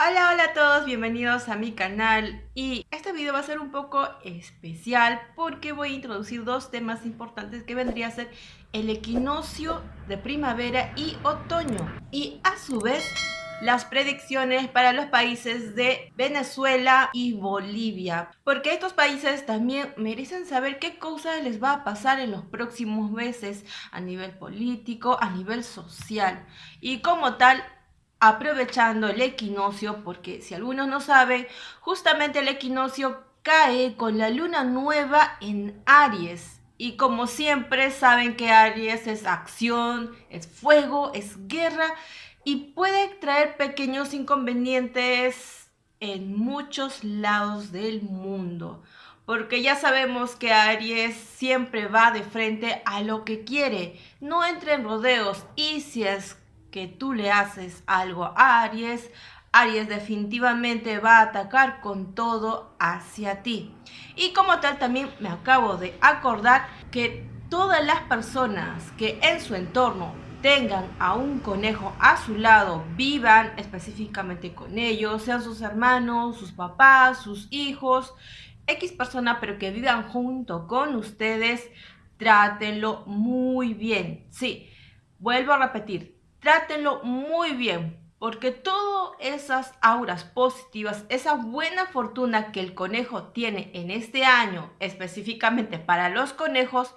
Hola, hola a todos, bienvenidos a mi canal y este video va a ser un poco especial porque voy a introducir dos temas importantes que vendría a ser el equinoccio de primavera y otoño y a su vez las predicciones para los países de Venezuela y Bolivia, porque estos países también merecen saber qué cosas les va a pasar en los próximos meses a nivel político, a nivel social y como tal aprovechando el equinoccio, porque si algunos no saben, justamente el equinoccio cae con la luna nueva en Aries. Y como siempre saben que Aries es acción, es fuego, es guerra y puede traer pequeños inconvenientes en muchos lados del mundo. Porque ya sabemos que Aries siempre va de frente a lo que quiere, no entra en rodeos y si es que tú le haces algo a Aries, Aries definitivamente va a atacar con todo hacia ti. Y como tal también me acabo de acordar que todas las personas que en su entorno tengan a un conejo a su lado, vivan específicamente con ellos, sean sus hermanos, sus papás, sus hijos, X persona, pero que vivan junto con ustedes, trátenlo muy bien. Sí, vuelvo a repetir, trátenlo muy bien, porque todas esas auras positivas, esa buena fortuna que el conejo tiene en este año, específicamente para los conejos,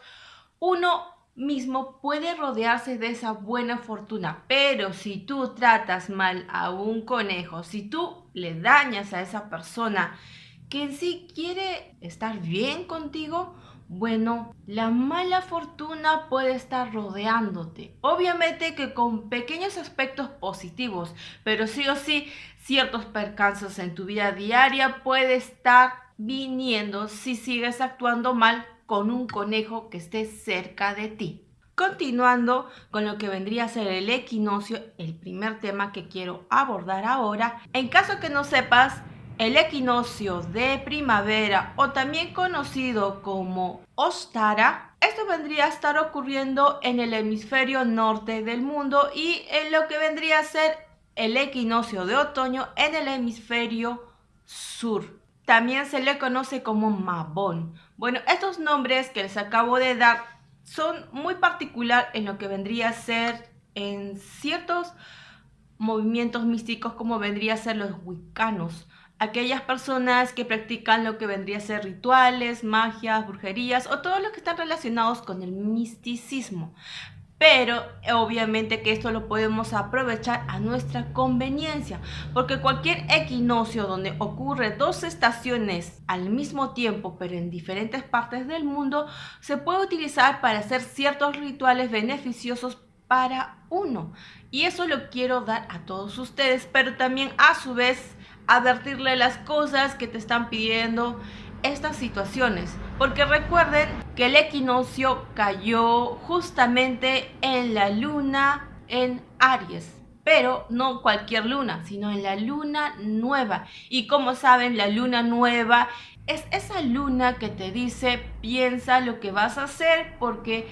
uno mismo puede rodearse de esa buena fortuna, pero si tú tratas mal a un conejo, si tú le dañas a esa persona que en sí quiere estar bien contigo, bueno, la mala fortuna puede estar rodeándote. Obviamente que con pequeños aspectos positivos, pero sí o sí, ciertos percances en tu vida diaria puede estar viniendo si sigues actuando mal con un conejo que esté cerca de ti. Continuando con lo que vendría a ser el equinoccio, el primer tema que quiero abordar ahora, en caso que no sepas, el equinoccio de primavera o también conocido como Ostara, esto vendría a estar ocurriendo en el hemisferio norte del mundo y en lo que vendría a ser el equinoccio de otoño en el hemisferio sur. También se le conoce como Mabón. Bueno, estos nombres que les acabo de dar son muy particular en lo que vendría a ser en ciertos movimientos místicos como vendría a ser los wiccanos, aquellas personas que practican lo que vendría a ser rituales, magias, brujerías o todo lo que están relacionados con el misticismo. Pero obviamente que esto lo podemos aprovechar a nuestra conveniencia, porque cualquier equinoccio donde ocurre dos estaciones al mismo tiempo, pero en diferentes partes del mundo, se puede utilizar para hacer ciertos rituales beneficiosos para uno. Y eso lo quiero dar a todos ustedes, pero también a su vez advertirle las cosas que te están pidiendo estas situaciones, porque recuerden que el equinoccio cayó justamente en la luna en Aries, pero no cualquier luna, sino en la luna nueva. Y como saben, la luna nueva es esa luna que te dice piensa lo que vas a hacer, porque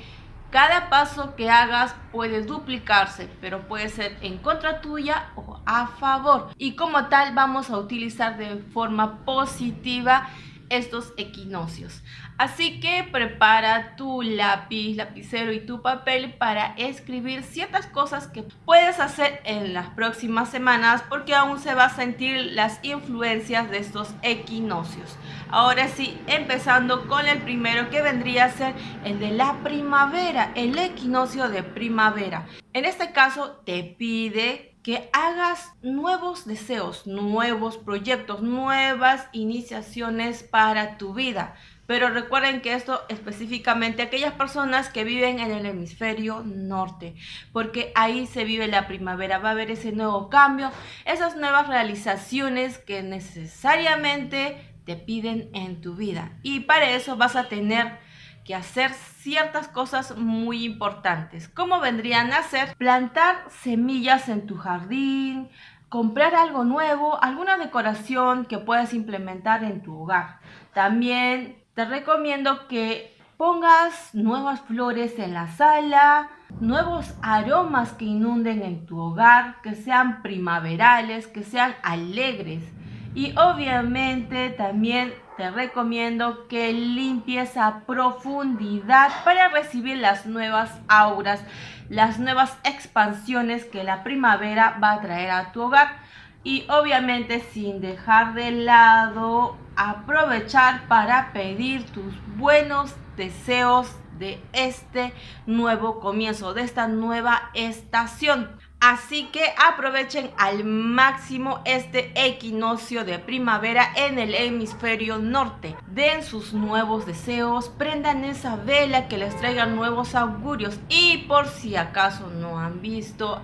cada paso que hagas puede duplicarse, pero puede ser en contra tuya o a favor. Y como tal vamos a utilizar de forma positiva estos equinoccios. Así que prepara tu lápiz, lapicero y tu papel para escribir ciertas cosas que puedes hacer en las próximas semanas, porque aún se va a sentir las influencias de estos equinoccios. Ahora sí, empezando con el primero, que vendría a ser el de la primavera, el equinoccio de primavera. En este caso te pide que hagas nuevos deseos, nuevos proyectos, nuevas iniciaciones para tu vida. Pero recuerden que esto específicamente aquellas personas que viven en el hemisferio norte, porque ahí se vive la primavera, va a haber ese nuevo cambio, esas nuevas realizaciones que necesariamente te piden en tu vida. Y para eso vas a tener que hacer ciertas cosas muy importantes, como vendrían a ser plantar semillas en tu jardín, comprar algo nuevo, alguna decoración que puedas implementar en tu hogar. También te recomiendo que pongas nuevas flores en la sala, nuevos aromas que inunden en tu hogar, que sean primaverales, que sean alegres. Y obviamente también te recomiendo que limpies a profundidad para recibir las nuevas auras, las nuevas expansiones que la primavera va a traer a tu hogar. Y obviamente sin dejar de lado aprovechar para pedir tus buenos deseos de este nuevo comienzo, de esta nueva estación. Así que aprovechen al máximo este equinoccio de primavera en el hemisferio norte. Den sus nuevos deseos, prendan esa vela que les traiga nuevos augurios. Y por si acaso no han visto,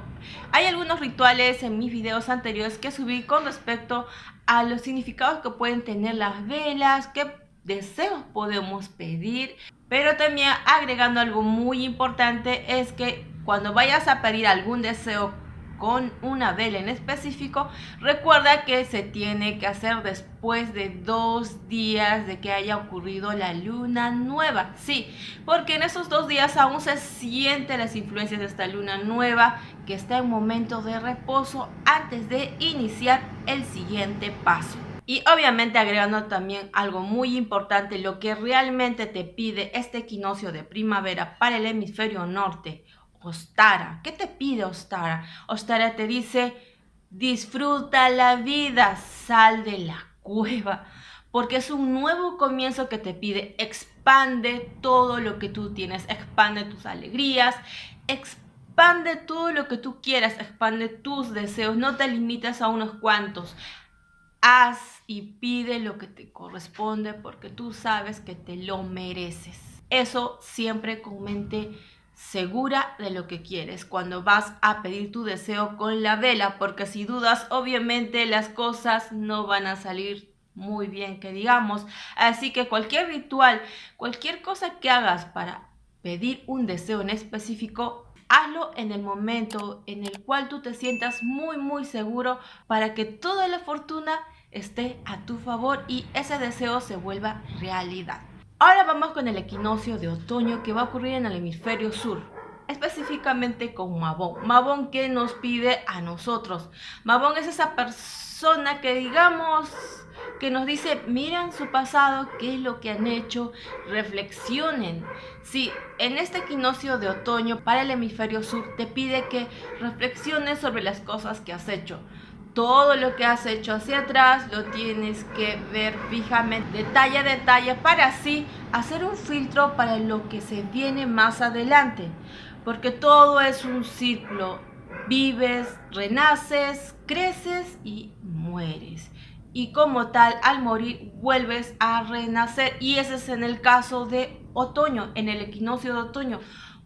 hay algunos rituales en mis videos anteriores que subí con respecto a los significados que pueden tener las velas, qué deseos podemos pedir, pero también agregando algo muy importante es que cuando vayas a pedir algún deseo con una vela en específico, recuerda que se tiene que hacer después de 2 días de que haya ocurrido la luna nueva. Sí, porque en esos 2 días aún se sienten las influencias de esta luna nueva que está en momento de reposo antes de iniciar el siguiente paso. Y obviamente agregando también algo muy importante, lo que realmente te pide este equinoccio de primavera para el hemisferio norte, Ostara. ¿Qué te pide Ostara? Ostara te dice, disfruta la vida, sal de la cueva, porque es un nuevo comienzo que te pide, expande todo lo que tú tienes, expande tus alegrías, expande todo lo que tú quieras, expande tus deseos, no te limites a unos cuantos. Haz y pide lo que te corresponde porque tú sabes que te lo mereces. Eso siempre con mente segura de lo que quieres cuando vas a pedir tu deseo con la vela, porque si dudas, obviamente las cosas no van a salir muy bien, que digamos. Así que cualquier ritual, cualquier cosa que hagas para pedir un deseo en específico, hazlo en el momento en el cual tú te sientas muy seguro para que toda la fortuna esté a tu favor y ese deseo se vuelva realidad. Ahora vamos con el equinoccio de otoño que va a ocurrir en el hemisferio sur, específicamente con Mabón. Mabón, ¿qué nos pide a nosotros? Mabón es esa persona que digamos que nos dice, miren su pasado, qué es lo que han hecho, reflexionen. Sí, en este equinoccio de otoño para el hemisferio sur te pide que reflexiones sobre las cosas que has hecho. Todo lo que has hecho hacia atrás lo tienes que ver fijamente, detalle a detalle, para así hacer un filtro para lo que se viene más adelante. Porque todo es un ciclo. Vives, renaces, creces y mueres. Y como tal, al morir vuelves a renacer. Y ese es en el caso de otoño, en el equinoccio de otoño.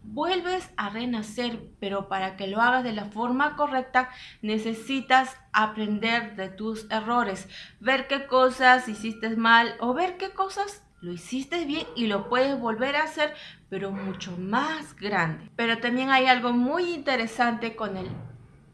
Vuelves a renacer, pero para que lo hagas de la forma correcta necesitas aprender de tus errores, ver qué cosas hiciste mal o ver qué cosas lo hiciste bien y lo puedes volver a hacer, pero mucho más grande. Pero también hay algo muy interesante con el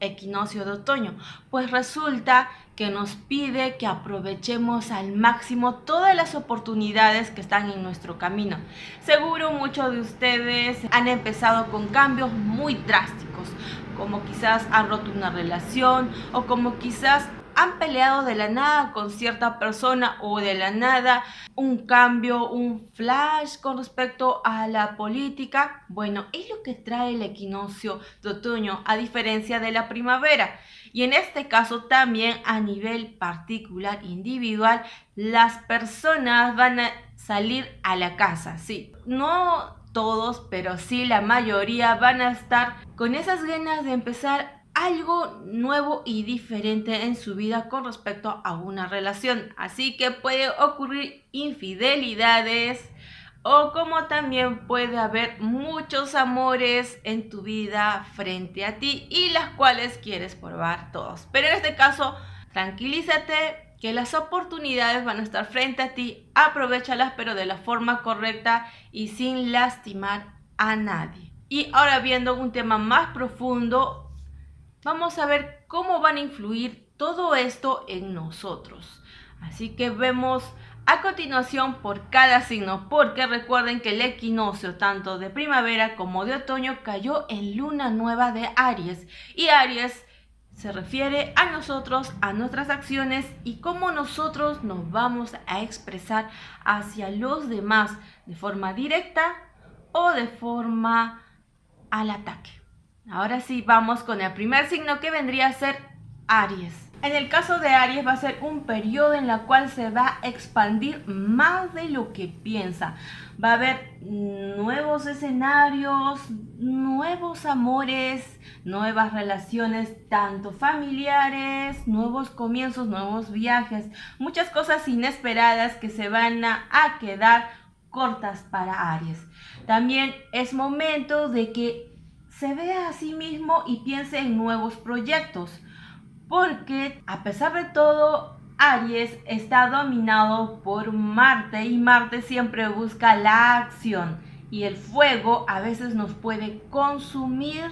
equinoccio de otoño, pues resulta que nos pide que aprovechemos al máximo todas las oportunidades que están en nuestro camino. Seguro muchos de ustedes han empezado con cambios muy drásticos, como quizás han roto una relación o como quizás han peleado de la nada con cierta persona o de la nada un cambio, un flash con respecto a la política. Bueno, es lo que trae el equinoccio de otoño a diferencia de la primavera. Y en este caso también a nivel particular, individual, las personas van a salir a la casa, sí, no todos, pero sí la mayoría van a estar con esas ganas de empezar algo nuevo y diferente en su vida con respecto a una relación. Así que puede ocurrir infidelidades o como también puede haber muchos amores en tu vida frente a ti y las cuales quieres probar todos. Pero en este caso, tranquilízate que las oportunidades van a estar frente a ti, aprovéchalas pero de la forma correcta y sin lastimar a nadie. Y ahora viendo un tema más profundo, vamos a ver cómo van a influir todo esto en nosotros. Así que vemos A continuación por cada signo, porque recuerden que el equinoccio tanto de primavera como de otoño cayó en luna nueva de Aries, y Aries se refiere a nosotros, a nuestras acciones y cómo nosotros nos vamos a expresar hacia los demás de forma directa o de forma al ataque. Ahora sí, vamos con el primer signo, que vendría a ser Aries. En el caso de Aries va a ser un periodo en el cual se va a expandir más de lo que piensa. Va a haber nuevos escenarios, nuevos amores, nuevas relaciones, tanto familiares, nuevos comienzos, nuevos viajes, muchas cosas inesperadas que se van a quedar cortas para Aries. También es momento de que se vea a sí mismo y piense en nuevos proyectos, porque a pesar de todo, Aries está dominado por Marte, y Marte siempre busca la acción, y el fuego a veces nos puede consumir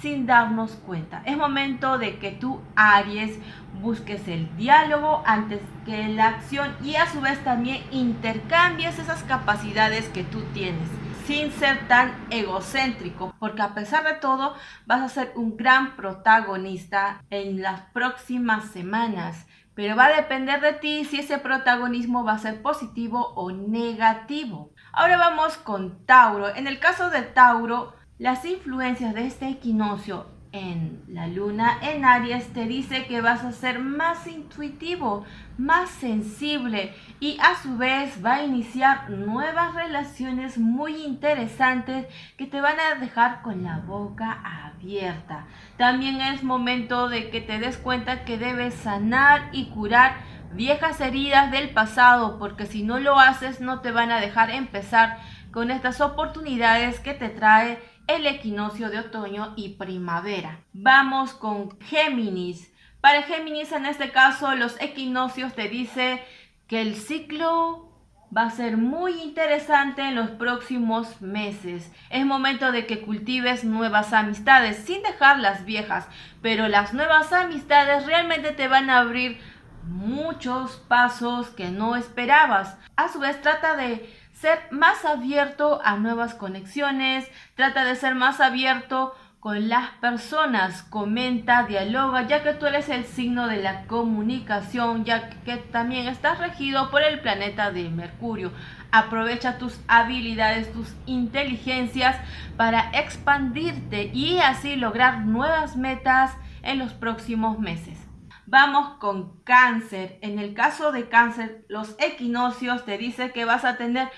sin darnos cuenta. Es momento de que tú, Aries, busques el diálogo antes que la acción, y a su vez también intercambies esas capacidades que tú tienes, sin ser tan egocéntrico, porque a pesar de todo vas a ser un gran protagonista en las próximas semanas. Pero va a depender de ti si ese protagonismo va a ser positivo o negativo. Ahora vamos con Tauro. En el caso de Tauro, las influencias de este equinoccio en la luna en Aries te dice que vas a ser más intuitivo, más sensible, y a su vez va a iniciar nuevas relaciones muy interesantes que te van a dejar con la boca abierta. También es momento de que te des cuenta que debes sanar y curar viejas heridas del pasado, porque si no lo haces no te van a dejar empezar con estas oportunidades que te trae el equinoccio de otoño y primavera. Vamos con Géminis. Para Géminis, en este caso, los equinoccios te dice que el ciclo va a ser muy interesante en los próximos meses. Es momento de que cultives nuevas amistades sin dejar las viejas, pero las nuevas amistades realmente te van a abrir muchos pasos que no esperabas. A su vez, trata de ser más abierto a nuevas conexiones, trata de ser más abierto con las personas, comenta, dialoga, ya que tú eres el signo de la comunicación, ya que también estás regido por el planeta de Mercurio. Aprovecha tus habilidades, tus inteligencias para expandirte y así lograr nuevas metas en los próximos meses. Vamos con Cáncer. En el caso de Cáncer, los equinoccios te dicen que vas a tener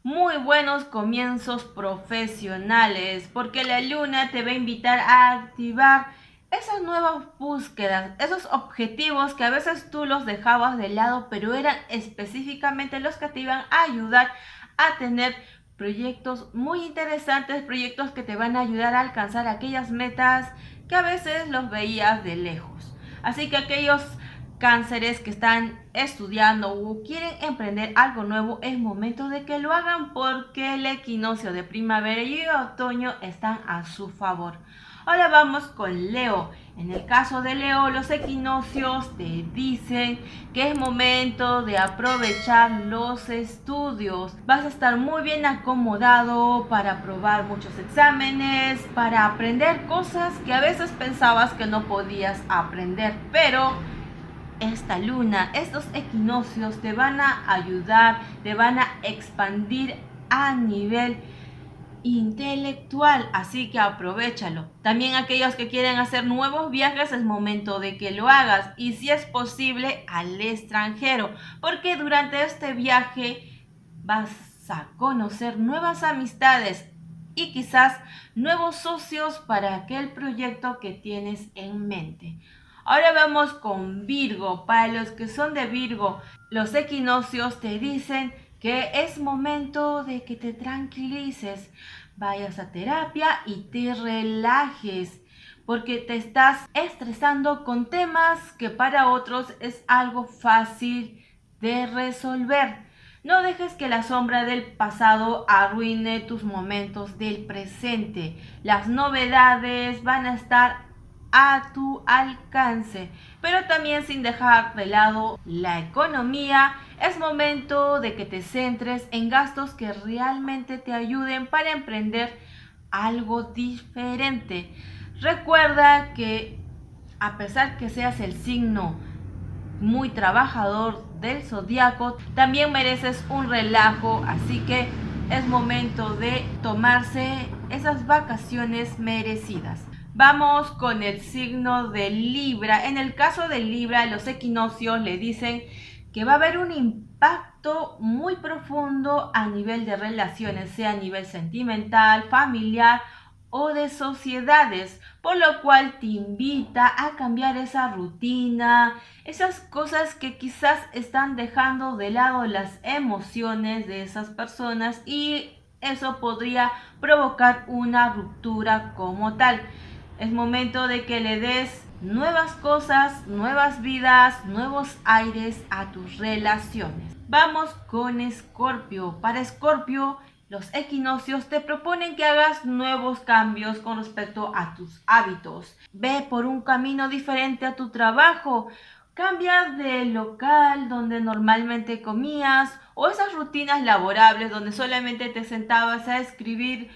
muy buenos comienzos profesionales, porque la luna te va a invitar a activar esas nuevas búsquedas, esos objetivos que a veces tú los dejabas de lado, pero eran específicamente los que te iban a ayudar a tener proyectos muy interesantes, proyectos que te van a ayudar a alcanzar aquellas metas que a veces los veías de lejos. Así que aquellos cánceres que están estudiando o quieren emprender algo nuevo, es momento de que lo hagan, porque el equinoccio de primavera y otoño están a su favor. Ahora vamos con Leo. En el caso de Leo, los equinoccios te dicen que es momento de aprovechar los estudios. Vas a estar muy bien acomodado para aprobar muchos exámenes, para aprender cosas que a veces pensabas que no podías aprender, pero esta luna, estos equinoccios te van a ayudar, te van a expandir a nivel intelectual, así que aprovéchalo. También aquellos que quieren hacer nuevos viajes, es momento de que lo hagas, y si es posible al extranjero, porque durante este viaje vas a conocer nuevas amistades y quizás nuevos socios para aquel proyecto que tienes en mente. Ahora vamos con Virgo. Para los que son de Virgo, los equinoccios te dicen que es momento de que te tranquilices, vayas a terapia y te relajes, porque te estás estresando con temas que para otros es algo fácil de resolver. No dejes que la sombra del pasado arruine tus momentos del presente. Las novedades van a estar a tu alcance, pero también sin dejar de lado la economía. Es momento de que te centres en gastos que realmente te ayuden para emprender algo diferente. Recuerda que a pesar que seas el signo muy trabajador del zodiaco, también mereces un relajo, así que es momento de tomarse esas vacaciones merecidas. Vamos con el signo de Libra. En el caso de Libra, los equinoccios le dicen que va a haber un impacto muy profundo a nivel de relaciones, sea a nivel sentimental, familiar o de sociedades, por lo cual te invita a cambiar esa rutina, esas cosas que quizás están dejando de lado las emociones de esas personas, y eso podría provocar una ruptura como tal. Es momento de que le des nuevas cosas, nuevas vidas, nuevos aires a tus relaciones. Vamos con Escorpio. Para Escorpio, los equinoccios te proponen que hagas nuevos cambios con respecto a tus hábitos. Ve por un camino diferente a tu trabajo. Cambia de local donde normalmente comías o esas rutinas laborables donde solamente te sentabas a escribir.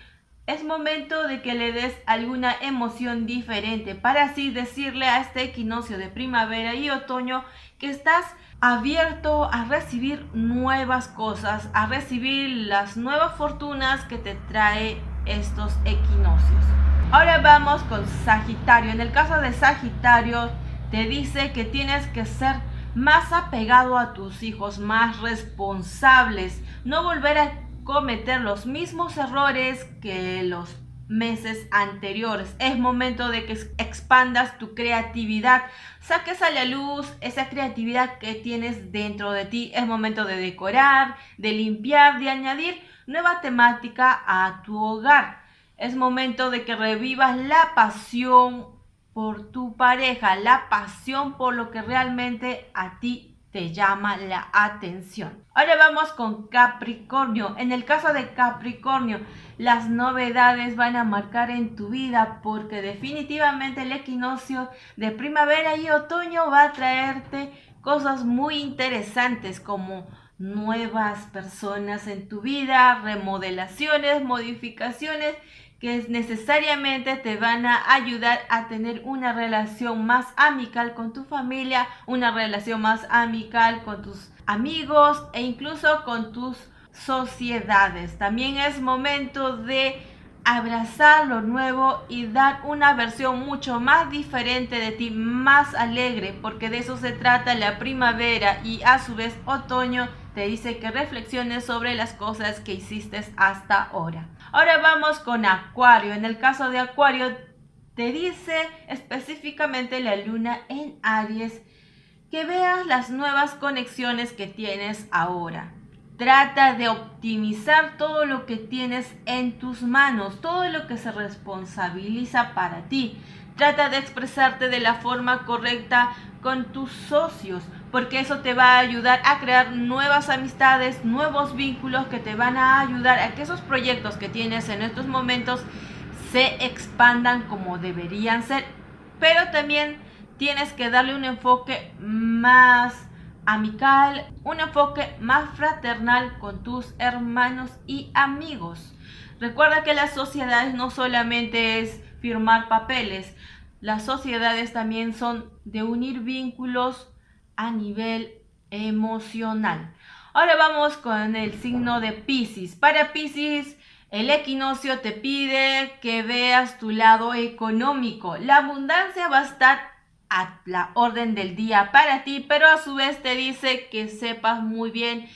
Es momento de que le des alguna emoción diferente para así decirle a este equinoccio de primavera y otoño que estás abierto a recibir nuevas cosas, a recibir las nuevas fortunas que te trae estos equinoccios. Ahora vamos con Sagitario. En el caso de Sagitario, te dice que tienes que ser más apegado a tus hijos, más responsables, no volver a cometer los mismos errores que los meses anteriores. Es momento de que expandas tu creatividad, saques a la luz esa creatividad que tienes dentro de ti. Es momento de decorar, de limpiar, de añadir nueva temática a tu hogar. Es momento de que revivas la pasión por tu pareja, la pasión por lo que realmente a ti te llama la atención. Ahora vamos con Capricornio. En el caso de Capricornio, las novedades van a marcar en tu vida porque definitivamente el equinoccio de primavera y otoño va a traerte cosas muy interesantes como nuevas personas en tu vida, remodelaciones, modificaciones que necesariamente te van a ayudar a tener una relación más amical con tu familia, una relación más amical con tus amigos e incluso con tus sociedades. También es momento de abrazar lo nuevo y dar una versión mucho más diferente de ti, más alegre, porque de eso se trata la primavera, y a su vez otoño te dice que reflexiones sobre las cosas que hiciste hasta ahora. Ahora vamos con Acuario. En el caso de Acuario, te dice específicamente la luna en Aries que veas las nuevas conexiones que tienes ahora. Trata de optimizar todo lo que tienes en tus manos, todo lo que se responsabiliza para ti. Trata de expresarte de la forma correcta con tus socios, porque eso te va a ayudar a crear nuevas amistades, nuevos vínculos que te van a ayudar a que esos proyectos que tienes en estos momentos se expandan como deberían ser, pero también tienes que darle un enfoque más amical, un enfoque más fraternal con tus hermanos y amigos. Recuerda que las sociedades no solamente es firmar papeles, las sociedades también son de unir vínculos a nivel emocional. Ahora vamos con el signo de Piscis. Para Piscis, el equinoccio te pide que veas tu lado económico. La abundancia va a estar a la orden del día para ti, pero a su vez te dice que sepas muy bien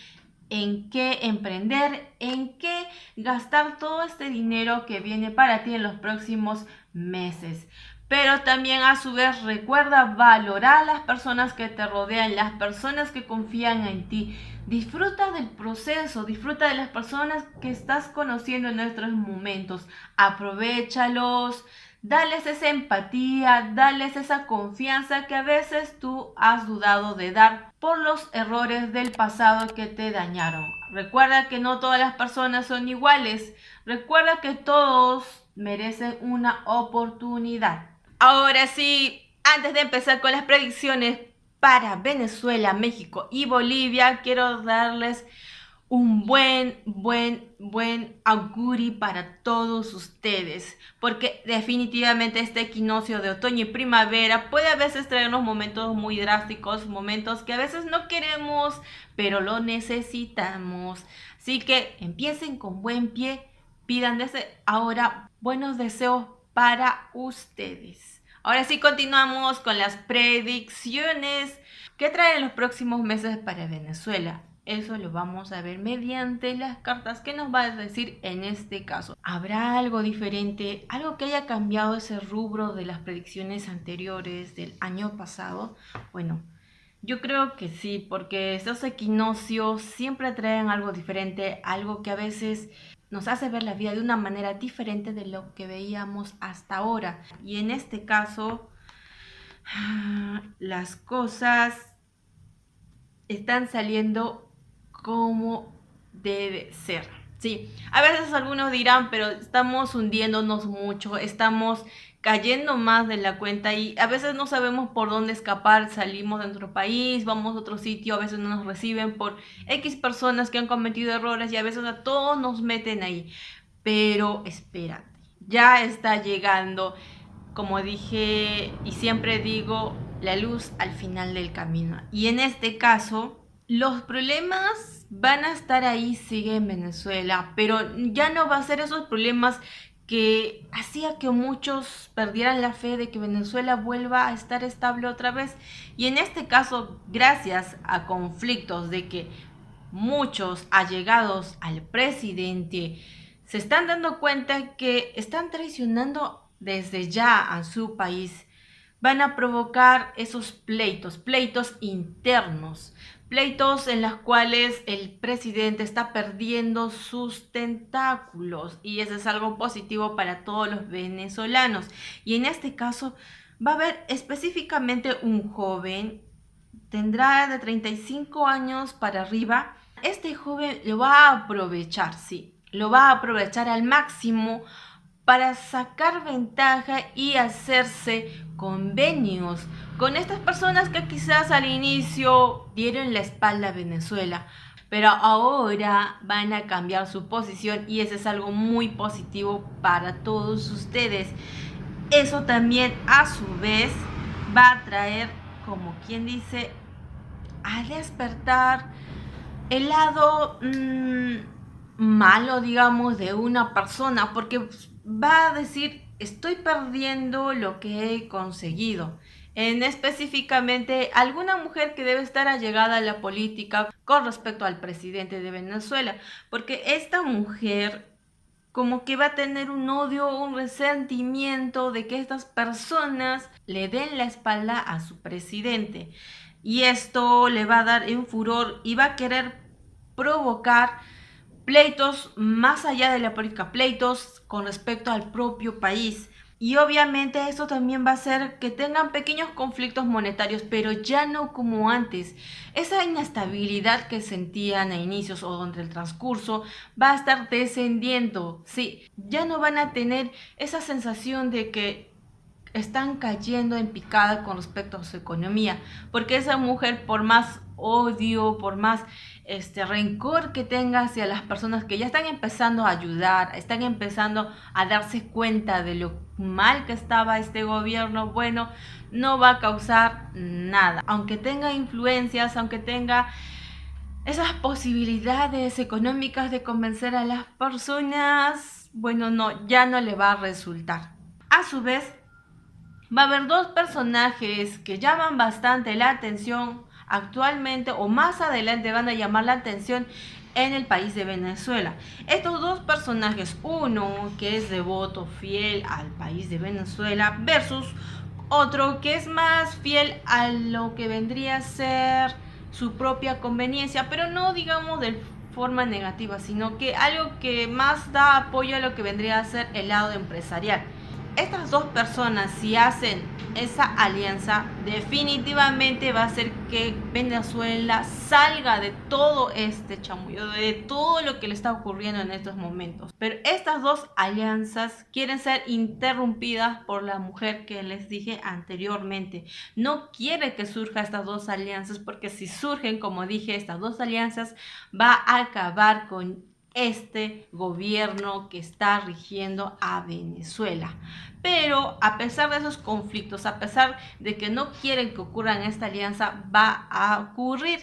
en qué emprender, en qué gastar todo este dinero que viene para ti en los próximos meses. Pero también a su vez recuerda valorar a las personas que te rodean, las personas que confían en ti. Disfruta del proceso, disfruta de las personas que estás conociendo en estos momentos. Aprovéchalos, dales esa empatía, dales esa confianza que a veces tú has dudado de dar por los errores del pasado que te dañaron. Recuerda que no todas las personas son iguales. Recuerda que todos merecen una oportunidad. Ahora sí, antes de empezar con las predicciones para Venezuela, México y Bolivia, quiero darles un buen auguri para todos ustedes, porque definitivamente este equinoccio de otoño y primavera puede a veces traernos momentos muy drásticos, momentos que a veces no queremos, pero lo necesitamos. Así que empiecen con buen pie, pidan desde ahora buenos deseos para ustedes. Ahora sí continuamos con las predicciones que traen los próximos meses para Venezuela. Eso lo vamos a ver mediante las cartas. ¿Qué nos va a decir en este caso? ¿Habrá algo diferente? ¿Algo que haya cambiado ese rubro de las predicciones anteriores del año pasado? Bueno, yo creo que sí, porque estos equinoccios siempre traen algo diferente, algo que a veces nos hace ver la vida de una manera diferente de lo que veíamos hasta ahora. Y en este caso, las cosas están saliendo como debe ser. Sí, a veces algunos dirán, pero estamos hundiéndonos mucho, estamos cayendo más de la cuenta y a veces no sabemos por dónde escapar, salimos de nuestro país, vamos a otro sitio, a veces no nos reciben por X personas que han cometido errores y a veces a todos nos meten ahí. Pero espérate, ya está llegando, como dije y siempre digo, la luz al final del camino. Y en este caso, los problemas van a estar ahí, sigue en Venezuela, pero ya no va a ser esos problemas que hacía que muchos perdieran la fe de que Venezuela vuelva a estar estable otra vez. Y en este caso, gracias a conflictos de que muchos allegados al presidente se están dando cuenta que están traicionando desde ya a su país, van a provocar esos pleitos internos, pleitos en los cuales el presidente está perdiendo sus tentáculos y eso es algo positivo para todos los venezolanos. Y en este caso va a haber específicamente un joven, tendrá de 35 años para arriba. Este joven lo va a aprovechar, sí, lo va a aprovechar al máximo para sacar ventaja y hacerse convenios con estas personas que quizás al inicio dieron la espalda a Venezuela, pero ahora van a cambiar su posición y eso es algo muy positivo para todos ustedes. Eso también a su vez va a traer, como quien dice, a despertar el lado malo, digamos, de una persona, porque va a decir, estoy perdiendo lo que he conseguido. En específicamente alguna mujer que debe estar allegada a la política con respecto al presidente de Venezuela, porque esta mujer como que va a tener un odio, un resentimiento de que estas personas le den la espalda a su presidente. Y esto le va a dar en furor y va a querer provocar pleitos más allá de la política, pleitos con respecto al propio país. Y obviamente eso también va a hacer que tengan pequeños conflictos monetarios, pero ya no como antes. Esa inestabilidad que sentían a inicios o durante el transcurso va a estar descendiendo. Sí, ya no van a tener esa sensación de que están cayendo en picada con respecto a su economía, porque esa mujer, por más odio, por más rencor que tenga hacia las personas que ya están empezando a ayudar, están empezando a darse cuenta de lo mal que estaba este gobierno, bueno, no va a causar nada, aunque tenga influencias, aunque tenga esas posibilidades económicas de convencer a las personas, bueno, no, ya no le va a resultar. A su vez, va a haber dos personajes que llaman bastante la atención actualmente o más adelante van a llamar la atención en el país de Venezuela. Estos dos personajes, uno que es devoto, fiel al país de Venezuela versus otro que es más fiel a lo que vendría a ser su propia conveniencia, pero no digamos de forma negativa, sino que algo que más da apoyo a lo que vendría a ser el lado empresarial. Estas dos personas, si hacen esa alianza definitivamente va a hacer que Venezuela salga de todo este chamullo, de todo lo que le está ocurriendo en estos momentos. Pero estas dos alianzas quieren ser interrumpidas por la mujer que les dije anteriormente. No quiere que surjan estas dos alianzas porque si surgen, como dije, estas dos alianzas va a acabar con este gobierno que está rigiendo a Venezuela. Pero a pesar de esos conflictos, a pesar de que no quieren que ocurra esta alianza, va a ocurrir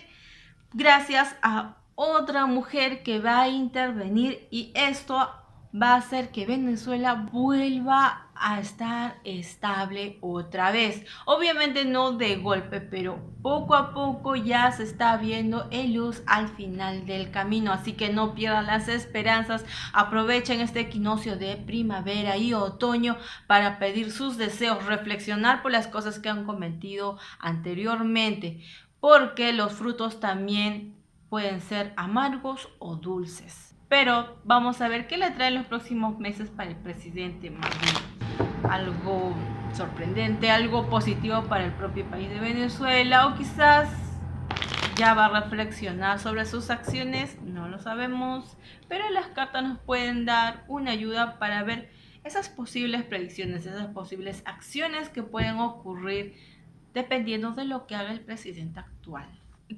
gracias a otra mujer que va a intervenir y esto va a hacer que Venezuela vuelva a estar estable otra vez. Obviamente no de golpe, pero poco a poco ya se está viendo luz al final del camino. Así que no pierdan las esperanzas. Aprovechen este equinoccio de primavera y otoño para pedir sus deseos, reflexionar por las cosas que han cometido anteriormente, porque los frutos también pueden ser amargos o dulces. Pero vamos a ver qué le traen los próximos meses para el presidente Maduro. Algo sorprendente, algo positivo para el propio país de Venezuela, o quizás ya va a reflexionar sobre sus acciones, no lo sabemos, pero las cartas nos pueden dar una ayuda para ver esas posibles predicciones, esas posibles acciones que pueden ocurrir dependiendo de lo que haga el presidente actual.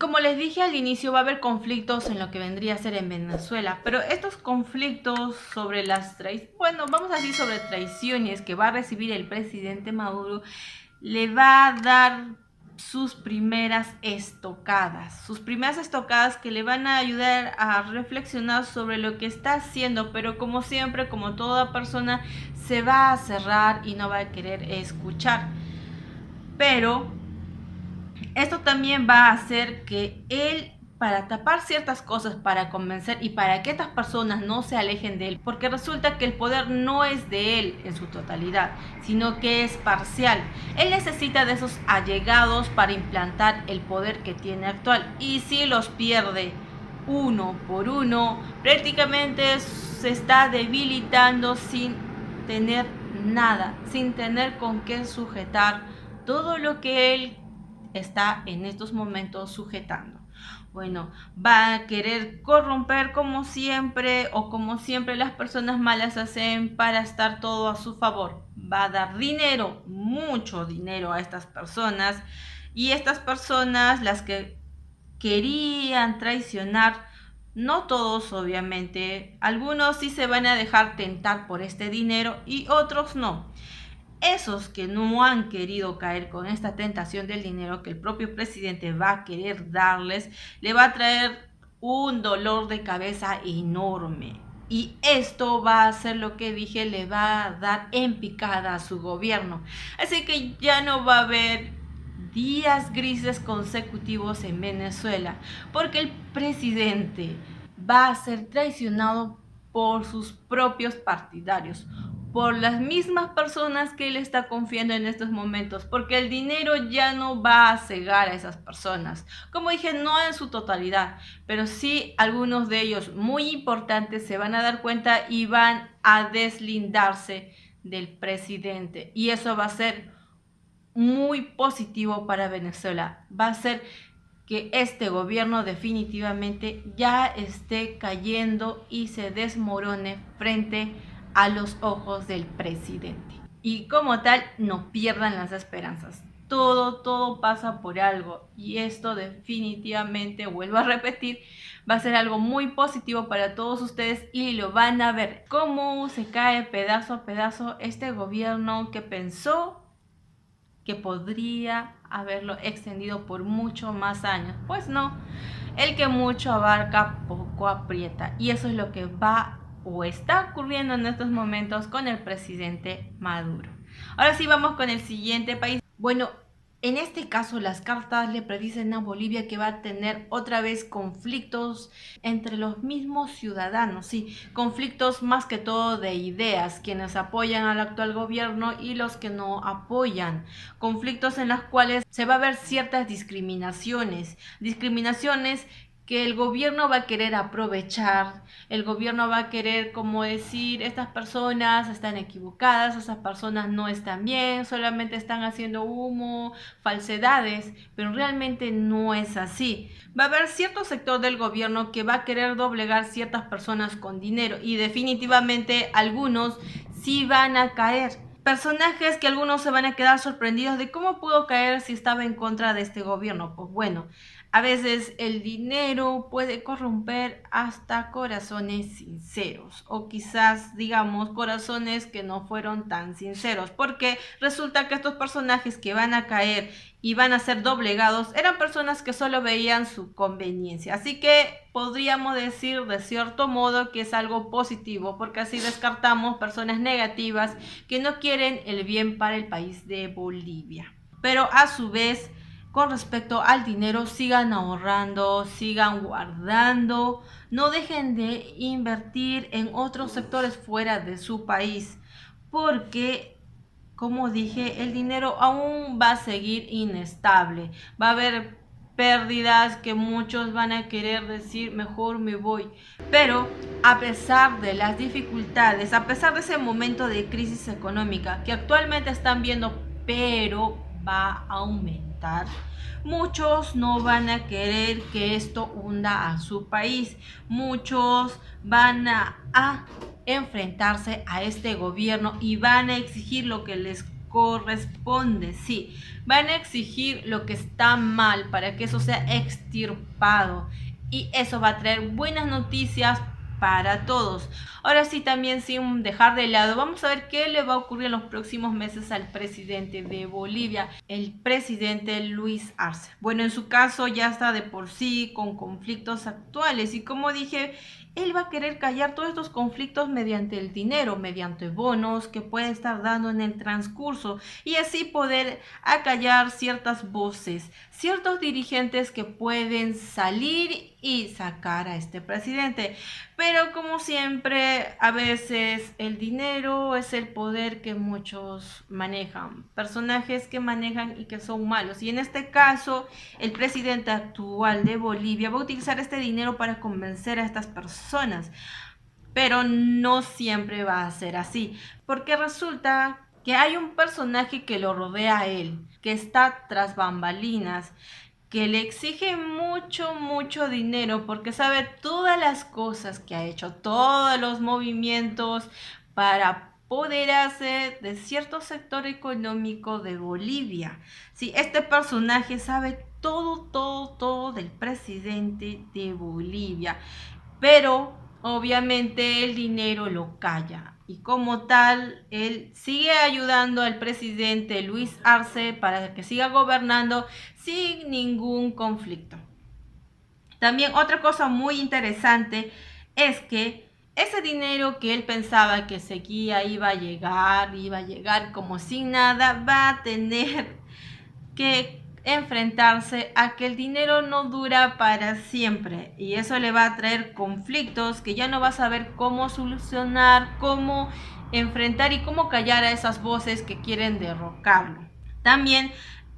Como les dije al inicio, va a haber conflictos en lo que vendría a ser en Venezuela, pero estos conflictos sobre vamos a decir sobre traiciones que va a recibir el presidente Maduro, le va a dar sus primeras estocadas que le van a ayudar a reflexionar sobre lo que está haciendo, pero como siempre, como toda persona, se va a cerrar y no va a querer escuchar. Pero esto también va a hacer que él, para tapar ciertas cosas, para convencer y para que estas personas no se alejen de él, porque resulta que el poder no es de él en su totalidad, sino que es parcial. Él necesita de esos allegados para implantar el poder que tiene actual, y si los pierde uno por uno, prácticamente se está debilitando sin tener nada, sin tener con qué sujetar todo lo que él está en estos momentos sujetando. Bueno, va a querer corromper como siempre, o como siempre las personas malas hacen para estar todo a su favor. Va a dar dinero, mucho dinero a estas personas, y estas personas, las que querían traicionar, no todos obviamente, algunos sí se van a dejar tentar por este dinero y otros no. Esos que no han querido caer con esta tentación del dinero que el propio presidente va a querer darles, le va a traer un dolor de cabeza enorme. Y esto va a ser lo que dije, le va a dar en picada a su gobierno. Así que ya no va a haber días grises consecutivos en Venezuela, porque el presidente va a ser traicionado por sus propios partidarios, por las mismas personas que él está confiando en estos momentos, porque el dinero ya no va a cegar a esas personas. Como dije, no en su totalidad, pero sí algunos de ellos muy importantes se van a dar cuenta y van a deslindarse del presidente. Y eso va a ser muy positivo para Venezuela. Va a ser que este gobierno definitivamente ya esté cayendo y se desmorone frente a los ojos del presidente. Y como tal, no pierdan las esperanzas. Todo pasa por algo, y esto definitivamente, vuelvo a repetir, va a ser algo muy positivo para todos ustedes, y lo van a ver cómo se cae pedazo a pedazo este gobierno que pensó que podría haberlo extendido por mucho más años. Pues no, el que mucho abarca, poco aprieta. Y eso es lo que va o está ocurriendo en estos momentos con el presidente Maduro. Ahora sí, vamos con el siguiente país. Bueno, en este caso las cartas le predicen a Bolivia que va a tener otra vez conflictos entre los mismos ciudadanos, sí, conflictos más que todo de ideas, quienes apoyan al actual gobierno y los que no apoyan, conflictos en los cuales se va a ver ciertas discriminaciones que el gobierno va a querer aprovechar, el gobierno va a querer como decir, estas personas están equivocadas, esas personas no están bien, solamente están haciendo humo, falsedades, pero realmente no es así. Va a haber cierto sector del gobierno que va a querer doblegar ciertas personas con dinero y definitivamente algunos sí van a caer. Personajes que algunos se van a quedar sorprendidos de cómo pudo caer si estaba en contra de este gobierno. Pues bueno, a veces el dinero puede corromper hasta corazones sinceros o quizás digamos corazones que no fueron tan sinceros, porque resulta que estos personajes que van a caer y van a ser doblegados eran personas que solo veían su conveniencia. Así que podríamos decir de cierto modo que es algo positivo, porque así descartamos personas negativas que no quieren el bien para el país de Bolivia. Pero a su vez, con respecto al dinero, sigan ahorrando, sigan guardando, no dejen de invertir en otros sectores fuera de su país, porque como dije, el dinero aún va a seguir inestable. Va a haber pérdidas que muchos van a querer decir, mejor me voy. Pero a pesar de las dificultades, a pesar de ese momento de crisis económica que actualmente están viendo, pero va a aumentar, muchos no van a querer que esto hunda a su país. Muchos van a enfrentarse a este gobierno y van a exigir lo que les corresponde, sí, van a exigir lo que está mal para que eso sea extirpado y eso va a traer buenas noticias para todos. Ahora sí, también sin dejar de lado, vamos a ver qué le va a ocurrir en los próximos meses al presidente de Bolivia, el presidente Luis Arce. Bueno, en su caso ya está de por sí con conflictos actuales y como dije, él va a querer callar todos estos conflictos mediante el dinero, mediante bonos que puede estar dando en el transcurso y así poder acallar ciertas voces, ciertos dirigentes que pueden salir y sacar a este presidente. Pero como siempre, a veces el dinero es el poder que muchos manejan, personajes que manejan y que son malos. Y en este caso, el presidente actual de Bolivia va a utilizar este dinero para convencer a estas personas. Pero no siempre va a ser así, porque resulta que hay un personaje que lo rodea a él, que está tras bambalinas, que le exige mucho dinero porque sabe todas las cosas que ha hecho, todos los movimientos para apoderarse de cierto sector económico de Bolivia. Sí, este personaje sabe todo del presidente de Bolivia, pero obviamente el dinero lo calla y como tal él sigue ayudando al presidente Luis Arce para que siga gobernando sin ningún conflicto. También otra cosa muy interesante es que ese dinero que él pensaba que seguía iba a llegar como sin nada, va a tener que enfrentarse a que el dinero no dura para siempre y eso le va a traer conflictos que ya no va a saber cómo solucionar, cómo enfrentar y cómo callar a esas voces que quieren derrocarlo. También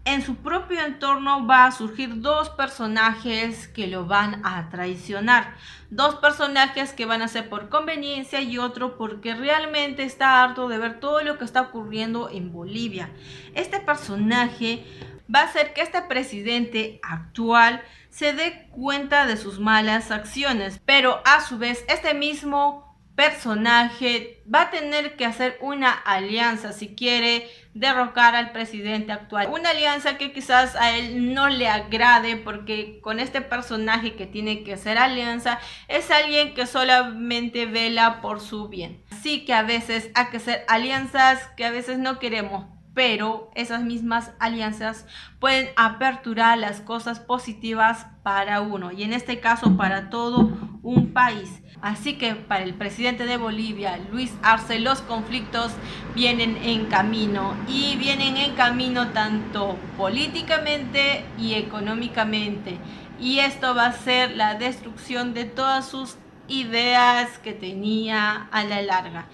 en su propio entorno va a surgir dos personajes que lo van a traicionar. Dos personajes que van a ser por conveniencia y otro porque realmente está harto de ver todo lo que está ocurriendo en Bolivia. Este personaje va a hacer que este presidente actual se dé cuenta de sus malas acciones, pero a su vez este mismo personaje va a tener que hacer una alianza si quiere derrocar al presidente actual. Una alianza que quizás a él no le agrade porque con este personaje que tiene que hacer alianza es alguien que solamente vela por su bien. Así que a veces hay que hacer alianzas que a veces no queremos, pero esas mismas alianzas pueden aperturar las cosas positivas para uno y en este caso para todo un país. Así que para el presidente de Bolivia, Luis Arce, los conflictos vienen en camino y vienen en camino tanto políticamente y económicamente. Y esto va a ser la destrucción de todas sus ideas que tenía a la larga.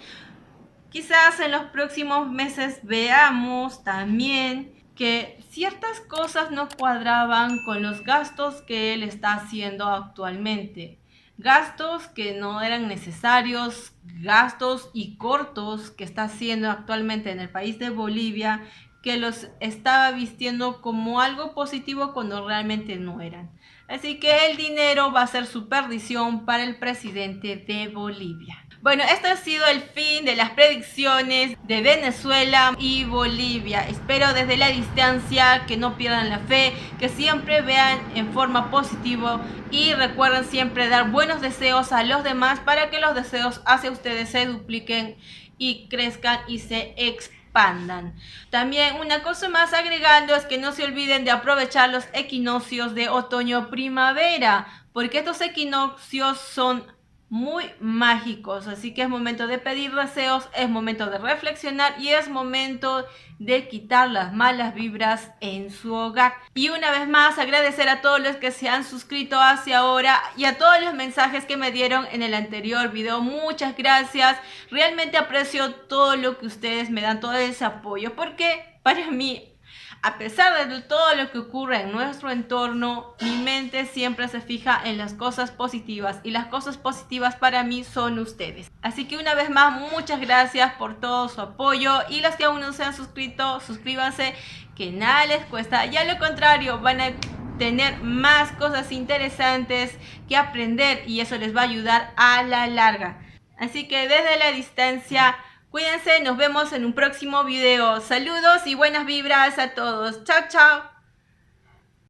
Quizás en los próximos meses veamos también que ciertas cosas no cuadraban con los gastos que él está haciendo actualmente. Gastos que no eran necesarios, gastos y cortos que está haciendo actualmente en el país de Bolivia, que los estaba vistiendo como algo positivo cuando realmente no eran. Así que el dinero va a ser su perdición para el presidente de Bolivia. Bueno, esto ha sido el fin de las predicciones de Venezuela y Bolivia. Espero desde la distancia que no pierdan la fe, que siempre vean en forma positiva y recuerden siempre dar buenos deseos a los demás para que los deseos hacia ustedes se dupliquen y crezcan y se expandan. También una cosa más agregando es que no se olviden de aprovechar los equinoccios de otoño-primavera, porque estos equinoccios son muy mágicos, así que es momento de pedir deseos, es momento de reflexionar y es momento de quitar las malas vibras en su hogar. Y una vez más agradecer a todos los que se han suscrito hacia ahora y a todos los mensajes que me dieron en el anterior video. Muchas gracias, realmente aprecio todo lo que ustedes me dan, todo ese apoyo, porque para mí, a pesar de todo lo que ocurre en nuestro entorno, mi mente siempre se fija en las cosas positivas y las cosas positivas para mí son ustedes. Así que una vez más, muchas gracias por todo su apoyo y los que aún no se han suscrito, suscríbanse, que nada les cuesta y a lo contrario van a tener más cosas interesantes que aprender y eso les va a ayudar a la larga. Así que desde la distancia, cuídense, nos vemos en un próximo video. Saludos y buenas vibras a todos. Chao, chao.